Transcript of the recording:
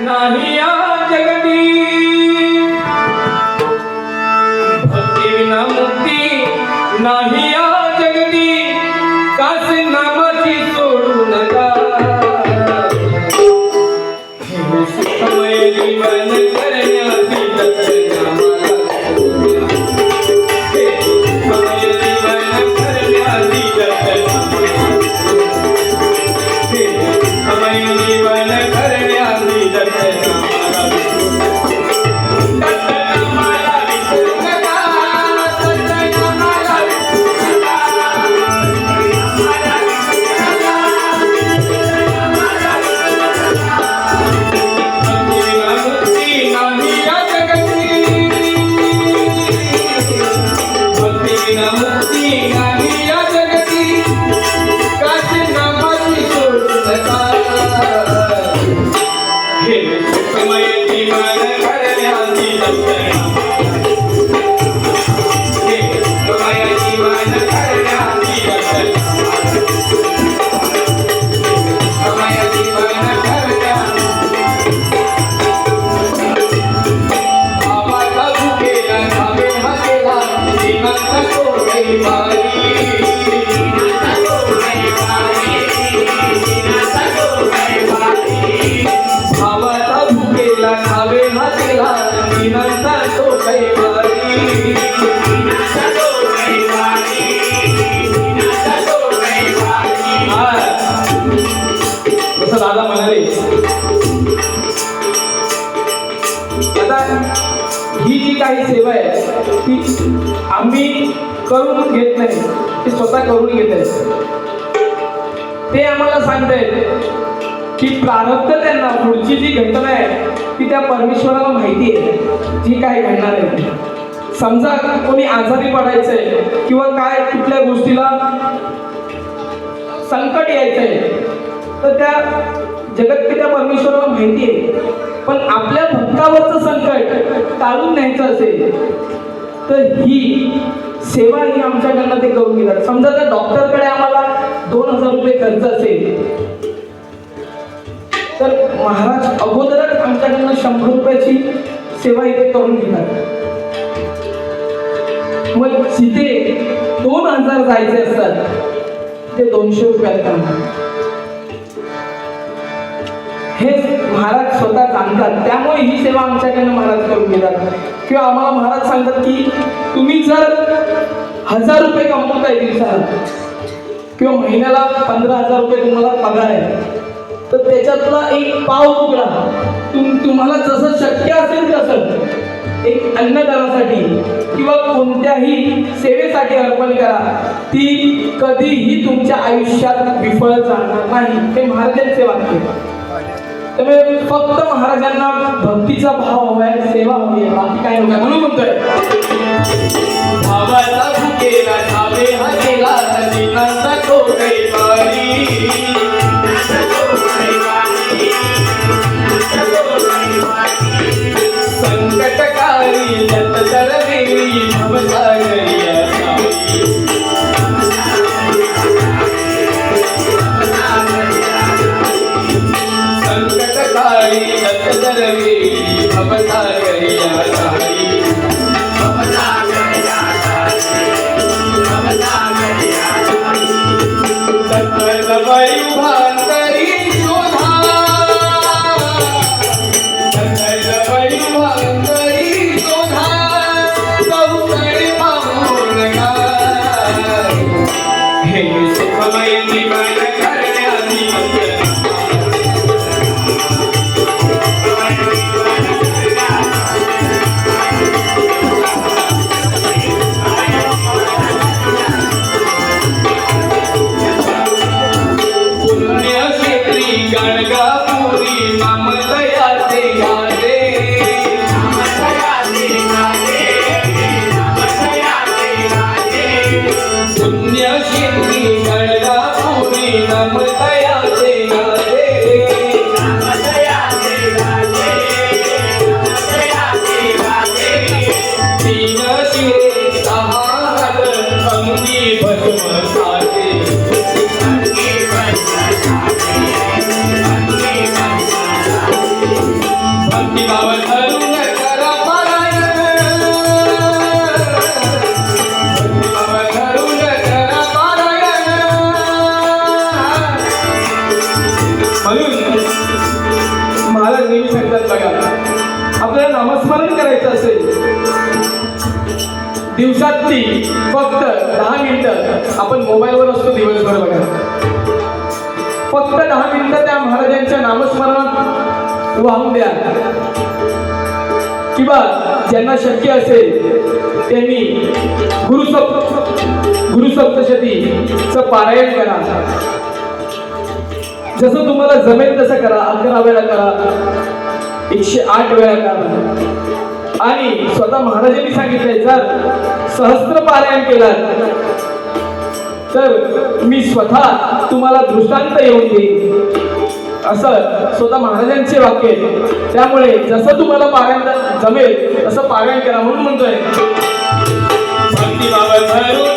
नाही या जगती, भक्ती विना मुक्ती नाही या जगती, कासे नामाची सोडू नका, हे सुखमय जीवन करण्याची दत्तनामाला सोडूया, हे सुखमय जीवन करण्याची दत्तनामाला, हे सुखमय जीवन करण्याची दत्तनामाला, दत्तनामाला विसरू नका, दत्तनामाला विसरू दादा म्हणाले, आता ही जी काही सेवा आहे ती आम्ही करून घेत नाही, ती स्वतः करून घेत आहेत. ते आम्हाला सांगतायत की प्रारब्ध त्यांना पुढची जी घटना आहे ती त्या परमेश्वराला माहिती आहे, जी काय घडणार आहे. समजा कोणी आजारी पडायचंय किंवा काय कुठल्या गोष्टीला संकट यायचंय तर त्या जगतपित्या परमेश्वराला माहिती आहे. पण आपल्या भक्तावरचं संकट टाळून न्यायचं असेल तर ही सेवा ही आमच्याकडनं ते करून घेतात. समजा त्या डॉक्टरकडे आम्हाला 2000 रुपये खर्च असेल तर महाराज अगोदरच आमच्याकडनं 100 रुपयाची सेवा इथे करून घेतात. मग जिथे 2000 जायचे असतात ते 200 रुपयात करणार. हे महाराज स्वतः सांगतात. त्यामुळे ही सेवा आमच्याकडनं महाराज करून घेतात. किंवा आम्हाला महाराज सांगतात की तुम्ही जर 1000 रुपये कमवताय दिवसाला किंवा महिन्याला 15,000 रुपये तुम्हाला पगार आहे तर त्याच्यातला एक पाव तुकडा तुम्हाला जसं शक्य असेल तसं एक अन्नदानासाठी किंवा कोणत्याही सेवेसाठी अर्पण करा. ती कधीही तुमच्या आयुष्यात विफळ जाणार नाही. हे महाराजांचे वाक्य. त्यामुळे फक्त महाराजांना भक्तीचा भाव हवाय, सेवा हवी आहे, बाकी काय नव्हतं. म्हणून म्हणतोय भावाचा भुकेला ठावे हा केला जीवनाचा तो कैवारी, संकटकारी जततर देवी भवसागरिया साई, संकटकारी जततर देवी भवसागरिया साई, सत्तर वैभांतरी शोधा, सत्तर वैभांतरी शोधा, सौकडी पाहून गा, हे सुखमय जीवन करण्याची भक्तिभाव धरून करा पारायण भक्तिभाव धरून करा पारायण म्हणून महाराज नेहमी सांगतात बघा आपल्याला नामस्मरण करायचं असेल दिवसातली फक्त 10 मिनिटं आपण मोबाईलवर असतो दिवसभर बघा फक्त 10 मिनिटं त्या महाराजांच्या नामस्मरणात वाहून द्या किंवा ज्यांना शक्य असेल त्यांनी गुरुसप्तशतीचं पारायण करा जसं तुम्हाला जमेल तसं करा 11 वेळा करा 108 वेळा करा आणि स्वतः महाराजांनी सांगितलंय जर सहस्त्र पारायण केलं तर मी स्वतः तुम्हाला दृष्टांत येऊन देईन असं स्वतः महाराजांचे वाक्य आहे त्यामुळे जसं तुम्हाला पारायण जमेल तसं पारायण करा म्हणून म्हणतोय भक्तिभाव धरून